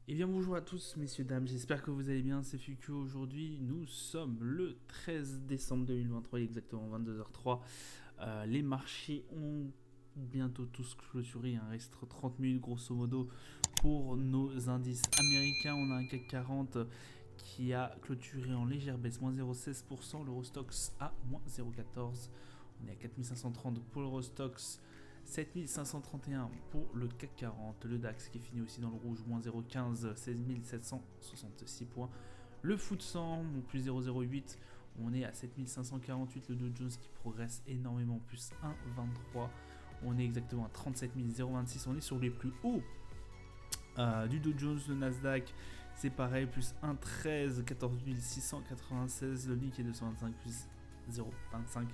Eh bien bonjour à tous messieurs dames, j'espère que vous allez bien, c'est Fuku. Aujourd'hui nous sommes le 13 décembre 2023, il est exactement 22h03. Les marchés ont bientôt tous clôturé, il reste 30 minutes grosso modo pour nos indices américains. On a un CAC 40 qui a clôturé en légère baisse, moins 0,16%, l'Eurostox à moins 0,14%. On est à 4530 pour l'Eurostox, 7531 pour le CAC 40, le DAX qui finit aussi dans le rouge, moins 0,15, 16 766 points. Le FTSE 100, plus 0,08, on est à 7548, le Dow Jones qui progresse énormément, plus 1,23. On est exactement à 37 026, on est sur les plus hauts du Dow Jones. Le Nasdaq c'est pareil, plus 1,13, 14 696, le Nikkei 225 plus 0,25,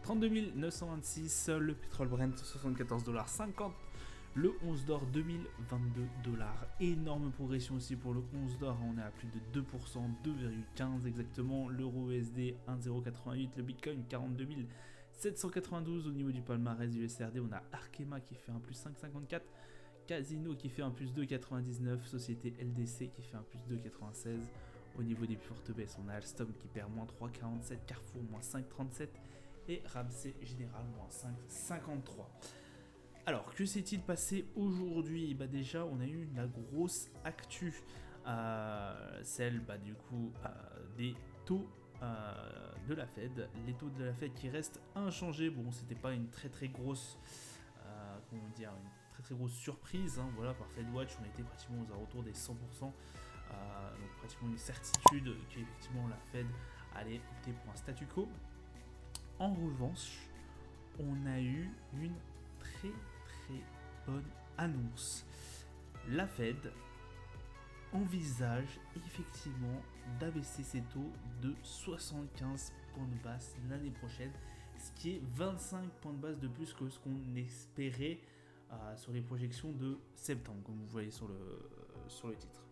32 926, le pétrole Brent 74,50$, le 11 d'or 2022$. Énorme progression aussi pour le 11 d'or, on est à plus de 2%, 2,15 exactement. L'euro USD 1,088, le Bitcoin 42 792. Au niveau du palmarès du SRD, on a Arkema qui fait un plus 5,54, Casino qui fait un plus 2,99, Société LDC qui fait un plus 2,96. Au niveau des fortes baisses, on a Alstom qui perd moins 3,47, Carrefour moins 5,37 et Ramsay Général moins 5,53. Alors, que s'est-il passé aujourd'hui? Déjà, on a eu la grosse actu, celle du coup des taux de la Fed. Les taux de la Fed qui restent inchangés. Bon, c'était pas une très grosse, une très grosse surprise. Voilà, par FedWatch, on était pratiquement aux alentours des 100%. Donc pratiquement une certitude qu'effectivement la Fed allait opter pour un statu quo. En revanche, on a eu une très bonne annonce. La Fed envisage effectivement d'abaisser ses taux de 75 points de base l'année prochaine, ce qui est 25 points de base de plus que ce qu'on espérait sur les projections de septembre, comme vous voyez sur le titre.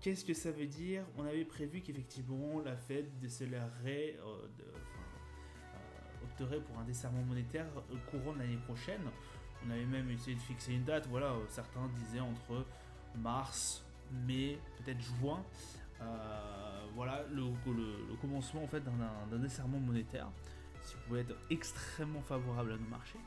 Qu'est-ce que ça veut dire? On avait prévu qu'effectivement la Fed décélérerait, opterait pour un desserrement monétaire courant de l'année prochaine. On avait même essayé de fixer une date, voilà, certains disaient entre mars, mai, peut-être juin. Voilà le commencement en fait d'un desserrement monétaire, qui pouvait être extrêmement favorable à nos marchés.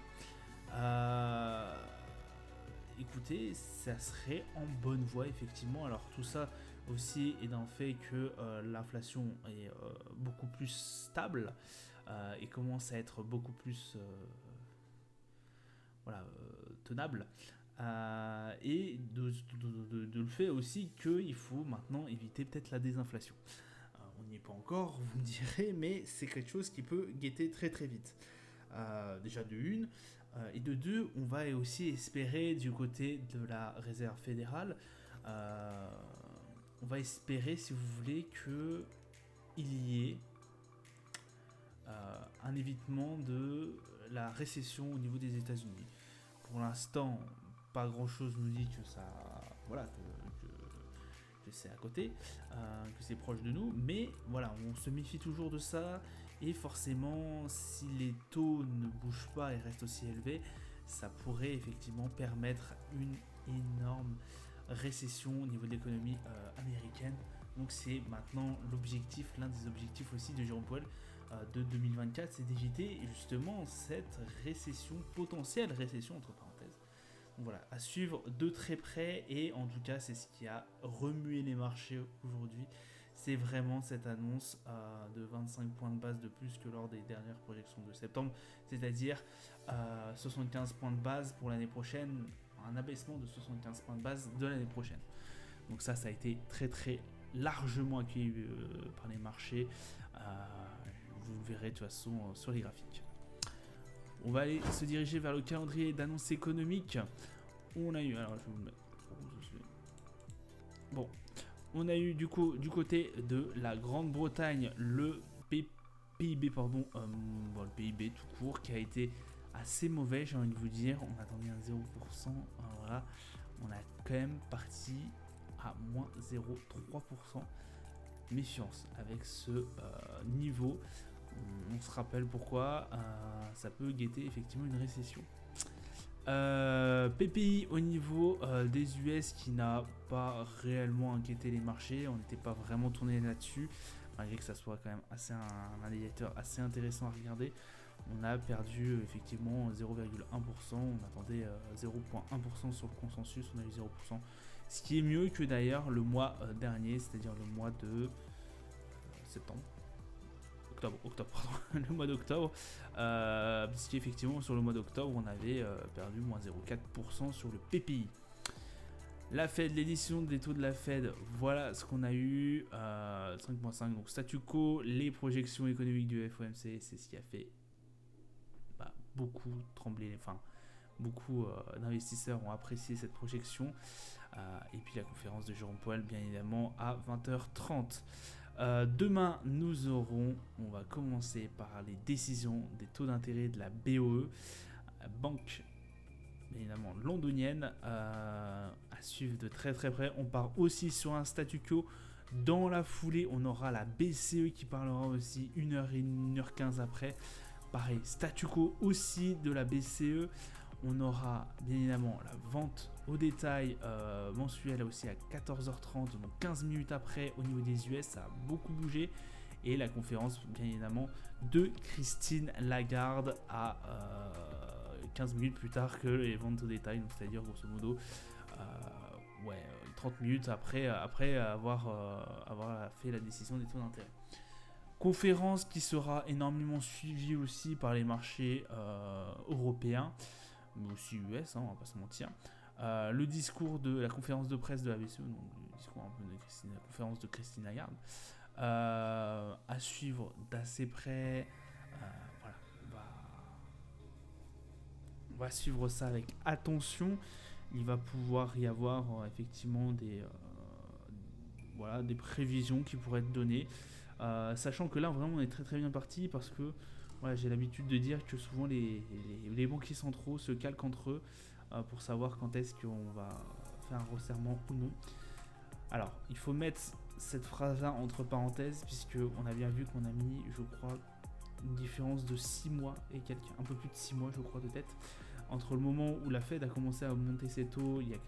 Écoutez, ça serait en bonne voie effectivement. Alors tout ça aussi est d'un fait que l'inflation est beaucoup plus stable et commence à être beaucoup plus tenable. Et de le fait aussi qu'il faut maintenant éviter peut-être la désinflation. On n'y est pas encore, vous me direz, mais c'est quelque chose qui peut guetter très vite. Déjà de une, et de deux, on va aussi espérer du côté de la Réserve fédérale, on va espérer, si vous voulez, qu'il y ait un évitement de la récession au niveau des États-Unis. Pour l'instant, pas grand-chose nous dit que ça, voilà, que c'est à côté, que c'est proche de nous, mais voilà, on se méfie toujours de ça. Et forcément, si les taux ne bougent pas et restent aussi élevés, ça pourrait effectivement permettre une énorme récession au niveau de l'économie américaine. Donc c'est maintenant l'objectif, l'un des objectifs aussi de Jérôme Powell de 2024, c'est d'éviter justement cette récession, potentielle récession entre parenthèses. Donc voilà, à suivre de très près, et en tout cas c'est ce qui a remué les marchés aujourd'hui. C'est vraiment cette annonce de 25 points de base de plus que lors des dernières projections de septembre, c'est-à-dire 75 points de base pour l'année prochaine, un abaissement de 75 points de base de l'année prochaine. Donc ça a été très largement accueilli par les marchés. Vous le verrez de toute façon sur les graphiques. On va aller se diriger vers le calendrier d'annonces économiques. On a eu, alors je vais vous le mettre. Bon, on a eu du coup du côté de la Grande-Bretagne le PIB, le PIB tout court qui a été assez mauvais, j'ai envie de vous dire. On attendait un 0%, voilà. On a quand même parti à moins 0,3%. Méfiance avec ce niveau. On se rappelle pourquoi ça peut guetter effectivement une récession. PPI au niveau des US qui n'a pas réellement inquiété les marchés, on n'était pas vraiment tourné là-dessus, malgré que ça soit quand même un indicateur assez intéressant à regarder. On a perdu effectivement 0,1%, on attendait 0,1% sur le consensus, on a eu 0%, ce qui est mieux que d'ailleurs le mois dernier, c'est-à-dire le mois de septembre. Octobre, pardon, le mois d'octobre, puisqu'effectivement sur le mois d'octobre on avait perdu moins 0,4% sur le PPI. La Fed, l'édition des taux de la Fed, voilà ce qu'on a eu, 5,5, donc statu quo, les projections économiques du FOMC, c'est ce qui a fait beaucoup trembler, enfin beaucoup d'investisseurs ont apprécié cette projection, et puis la conférence de Jérôme Powell bien évidemment à 20h30. Demain, on va commencer par les décisions des taux d'intérêt de la BOE, banque évidemment londonienne, à suivre de très très près. On part aussi sur un statu quo. Dans la foulée, on aura la BCE qui parlera aussi 1h et 1h15 après. Pareil, statu quo aussi de la BCE. On aura bien évidemment la vente au détail mensuelle aussi à 14h30, donc 15 minutes après au niveau des US, ça a beaucoup bougé. Et la conférence bien évidemment de Christine Lagarde à 15 minutes plus tard que les ventes au détail, donc c'est-à-dire grosso modo 30 minutes après avoir fait la décision des taux d'intérêt. Conférence qui sera énormément suivie aussi par les marchés européens, mais aussi US, on va pas se mentir. Le discours de la conférence de presse de la BCE, donc le discours un peu de la conférence de Christine Lagarde, à suivre d'assez près. Voilà, on va suivre ça avec attention. Il va pouvoir y avoir effectivement des prévisions qui pourraient être données. Sachant que là vraiment on est très très bien parti parce que j'ai l'habitude de dire que souvent les banquiers centraux se calquent entre eux pour savoir quand est-ce qu'on va faire un resserrement ou non. Alors il faut mettre cette phrase là entre parenthèses puisque on a bien vu qu'on a mis, je crois, une différence de 6 mois et un peu plus de 6 mois je crois de tête entre le moment où la Fed a commencé à monter ses taux il y a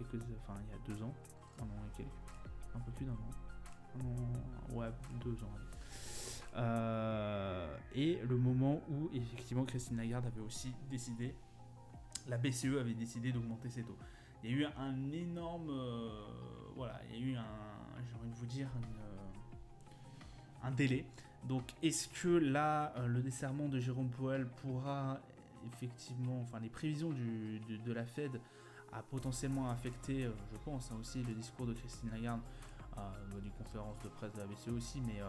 2 ans, un peu plus d'un an, 2 ans. Et le moment où effectivement Christine Lagarde avait aussi décidé, la BCE avait décidé d'augmenter ses taux. Il y a eu un énorme, il y a eu j'ai envie de vous dire, un délai. Donc est-ce que là, le desserrement de Jérôme Powell pourra effectivement, les prévisions de la Fed a potentiellement affecté, je pense, aussi le discours de Christine Lagarde, des conférences de presse de la BCE aussi, mais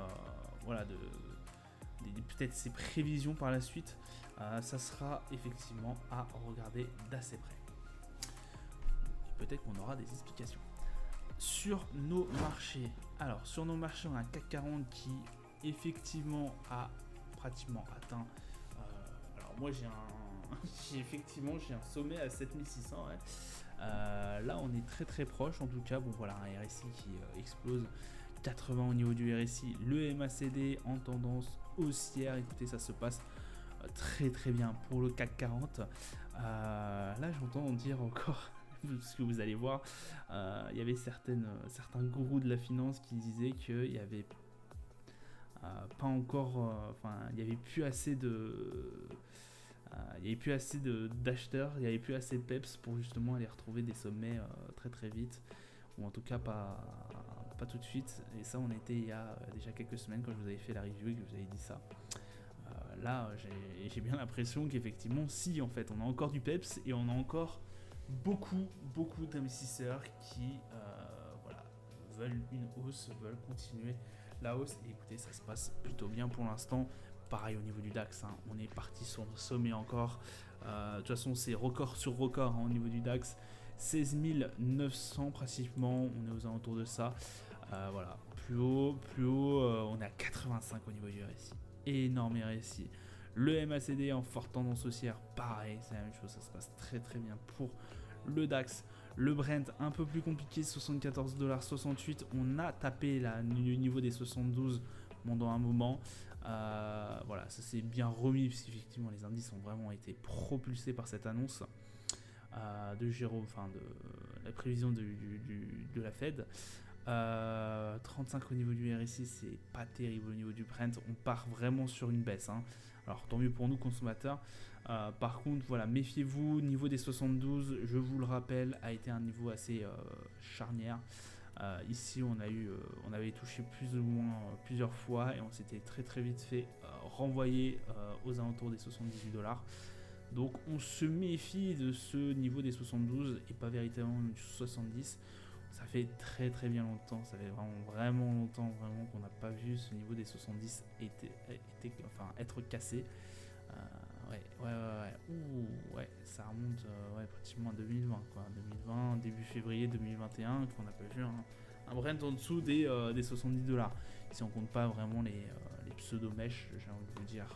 peut-être ses prévisions par la suite, ça sera effectivement à regarder d'assez près. Et peut-être qu'on aura des explications. Sur nos marchés, on a un CAC 40 qui effectivement a pratiquement atteint. Moi j'ai un sommet à 7600. Ouais. Là on est très très proche en tout cas. Un RSI qui explose 80 au niveau du RSI. Le MACD en tendance haussière. Écoutez, ça se passe très très bien pour le CAC 40. Là j'entends dire encore, ce que vous allez voir, il y avait certains gourous de la finance qui disaient qu'il y avait pas encore, il y avait plus assez d'acheteurs, il n'y avait plus assez de peps pour justement aller retrouver des sommets très très vite, ou en tout cas pas tout de suite. Et ça, on était il y a déjà quelques semaines quand je vous avais fait la review et que je vous avais dit ça. Là, j'ai bien l'impression qu'effectivement, si en fait, on a encore du peps et on a encore beaucoup d'investisseurs qui veulent une hausse, veulent continuer la hausse. Et écoutez, ça se passe plutôt bien pour l'instant. Pareil au niveau du DAX, on est parti sur le sommet encore. De toute façon, c'est record sur record au niveau du DAX. 16 900 pratiquement, on est aux alentours de ça. Plus haut, on est à 85 au niveau du RSI. Énorme RSI. Le MACD en forte tendance haussière, pareil, c'est la même chose, ça se passe très très bien pour le DAX. Le Brent, un peu plus compliqué, 74,68$. On a tapé le niveau des 72 pendant un moment. Ça s'est bien remis, puisqu'effectivement les indices ont vraiment été propulsés par cette annonce. de Jérôme, enfin de la prévision de la Fed. 35 au niveau du RSI, c'est pas terrible au niveau du Brent. On part vraiment sur une baisse, hein. Alors tant mieux pour nous consommateurs. Par contre, voilà, méfiez-vous. Niveau des 72, je vous le rappelle, a été un niveau assez charnière. Ici, on avait touché plus ou moins plusieurs fois et on s'était très très vite fait renvoyer aux alentours des 78 $. Donc on se méfie de ce niveau des 72 et pas véritablement du 70. Ça fait très très bien longtemps, ça fait vraiment longtemps vraiment qu'on n'a pas vu ce niveau des 70 être cassé. Ouais, ça remonte pratiquement à 2020, quoi. 2020, début février 2021, qu'on n'a pas vu un Brent en dessous des 70 $. Si on compte pas vraiment les pseudo-mèches, j'ai envie de vous dire,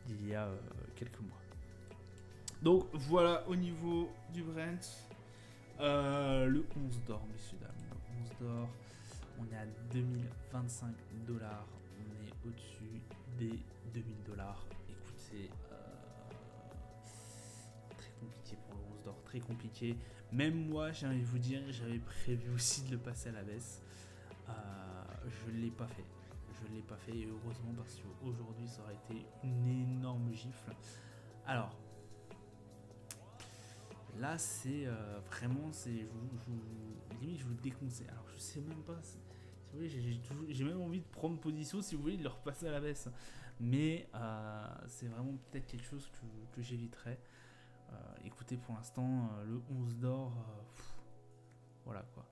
d'il y a quelques mois. Donc voilà au niveau du Brent. Le 11 d'or, messieurs dames. Le 11 d'or, on est à 2025 $. On est au-dessus des 2000 $. Écoutez, très compliqué pour le 11 d'or, très compliqué. Même moi, j'ai envie de vous dire, j'avais prévu aussi de le passer à la baisse. Je ne l'ai pas fait. Et heureusement parce qu'aujourd'hui, ça aurait été une énorme gifle. Alors, là, c'est vraiment, limite, je vous déconseille. Alors, je sais même pas. Si vous voulez, j'ai même envie de prendre position, si vous voulez, de le repasser à la baisse. Mais c'est vraiment peut-être quelque chose que j'éviterai. Écoutez, pour l'instant, le 11 d'or, voilà quoi.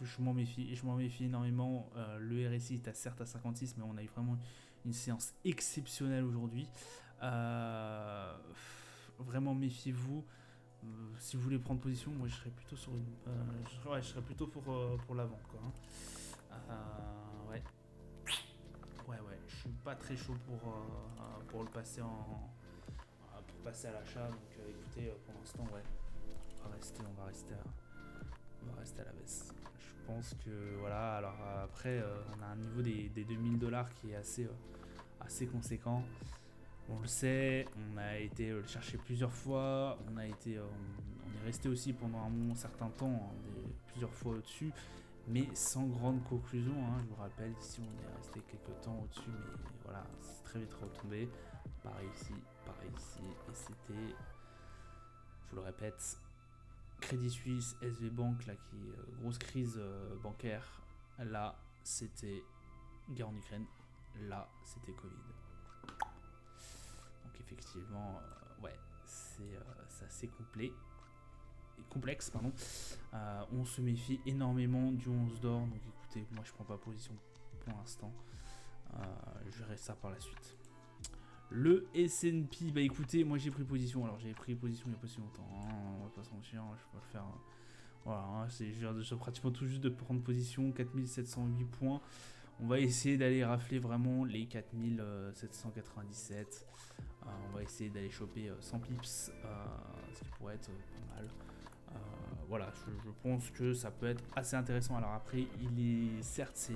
Je m'en méfie énormément. Le RSI est certes à 56, mais on a eu vraiment une séance exceptionnelle aujourd'hui. Vraiment méfiez-vous. Si vous voulez prendre position, moi je serais plutôt sur une. Je serais plutôt pour l'avant, quoi. Ouais. Je suis pas très chaud pour le passer pour passer à l'achat. Donc écoutez, pour l'instant, ouais, on va rester à la baisse. Je pense que voilà. Alors après, on a un niveau des 2000 $ qui est assez conséquent. On le sait, on a été le chercher plusieurs fois, on est resté aussi pendant un certain temps, plusieurs fois au-dessus, mais sans grande conclusion, hein. Je vous rappelle, ici on est resté quelques temps au-dessus, mais voilà, c'est très vite retombé. Pareil ici, et c'était, je vous le répète, Crédit Suisse, SV Bank, là qui grosse crise bancaire, là c'était guerre en Ukraine, là c'était Covid. Donc effectivement, c'est assez complexe. On se méfie énormément du 11 d'or. Donc écoutez, moi je prends pas position pour l'instant. Je verrai ça par la suite. Le S&P, bah écoutez, moi j'ai pris position. Alors j'ai pris position il n'y a pas si longtemps, hein, on va pas se mentir, je peux pas le faire. Voilà, hein, j'ai pratiquement tout juste de prendre position, 4708 points. On va essayer d'aller rafler vraiment les 4797. On va essayer d'aller choper 100 pips, ce qui pourrait être pas mal. Voilà, je pense que ça peut être assez intéressant. Alors après, certes,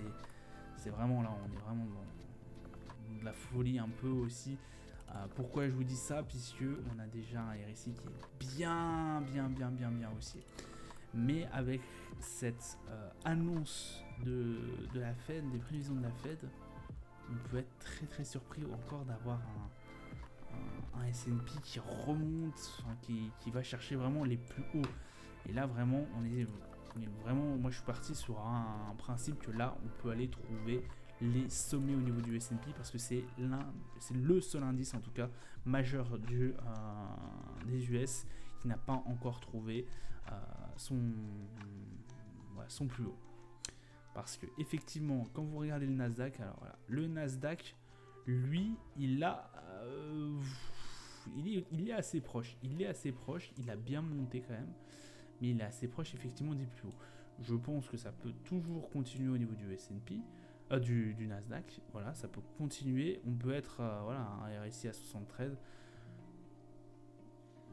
c'est vraiment là, on est vraiment dans de la folie un peu aussi. Pourquoi je vous dis ça? Puisque on a déjà un RSI qui est bien haussier. Mais avec cette annonce de la Fed, des prévisions de la Fed, on peut être très très surpris encore d'avoir un S&P qui remonte, qui va chercher vraiment les plus hauts. Et là vraiment, on est vraiment, moi je suis parti sur un principe que là on peut aller trouver les sommets au niveau du S&P parce que c'est le seul indice en tout cas majeur des US qui n'a pas encore trouvé son plus haut. Parce que effectivement, quand vous regardez le Nasdaq, alors voilà, le Nasdaq, lui, il est assez proche. Il a bien monté quand même, mais il est assez proche effectivement des plus hauts. Je pense que ça peut toujours continuer au niveau du S&P, du Nasdaq. Voilà, ça peut continuer. On peut être un RSI à 73.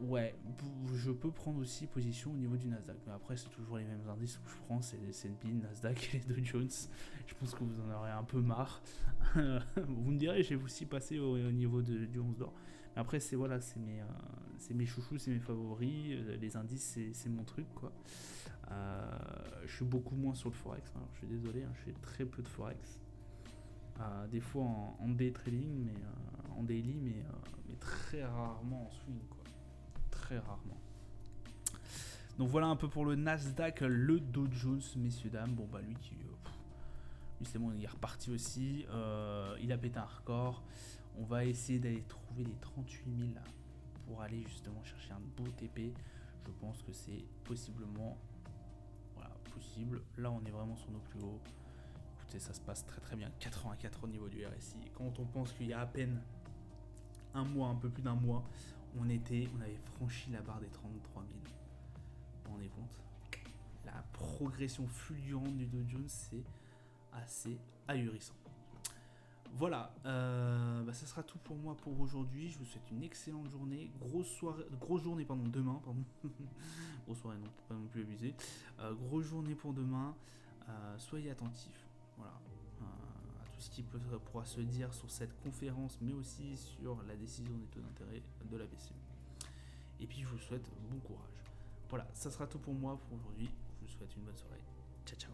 Ouais, je peux prendre aussi position au niveau du Nasdaq. Mais après, c'est toujours les mêmes indices que je prends, c'est les S&P, le Nasdaq et les Dow Jones. Je pense que vous en aurez un peu marre. Vous me direz, j'ai aussi passé au niveau du 11 d'or. Après, c'est mes chouchous, c'est mes favoris. Les indices, c'est mon truc, quoi. Je suis beaucoup moins sur le forex. Alors, je suis désolé, hein, je fais très peu de forex. Des fois en day trading, mais en daily, mais très rarement en swing, quoi. Très rarement. Donc voilà un peu pour le Nasdaq, le Dow Jones, messieurs dames. Bon bah lui c'est bon, il est reparti aussi. Il a pété un record. On va essayer d'aller trouver les 38 000 là, pour aller justement chercher un beau TP. Je pense que c'est possiblement possible. Là on est vraiment sur nos plus hauts. Écoutez, ça se passe très très bien. 84 au niveau du RSI. Quand on pense qu'il y a à peine un mois, un peu plus d'un mois, on avait franchi la barre des 33 000. Vous vous rendez compte? La progression fulgurante du Dow Jones, c'est assez ahurissant. Voilà, ça sera tout pour moi pour aujourd'hui. Je vous souhaite une excellente journée. Grosse journée demain. Grosse soirée, non, pas non plus abuser. Grosse journée pour demain. Soyez attentifs. Voilà. À tout ce qui pourra se dire sur cette conférence, mais aussi sur la décision des taux d'intérêt de la BCE. Et puis je vous souhaite bon courage. Voilà, ça sera tout pour moi pour aujourd'hui. Je vous souhaite une bonne soirée. Ciao, ciao.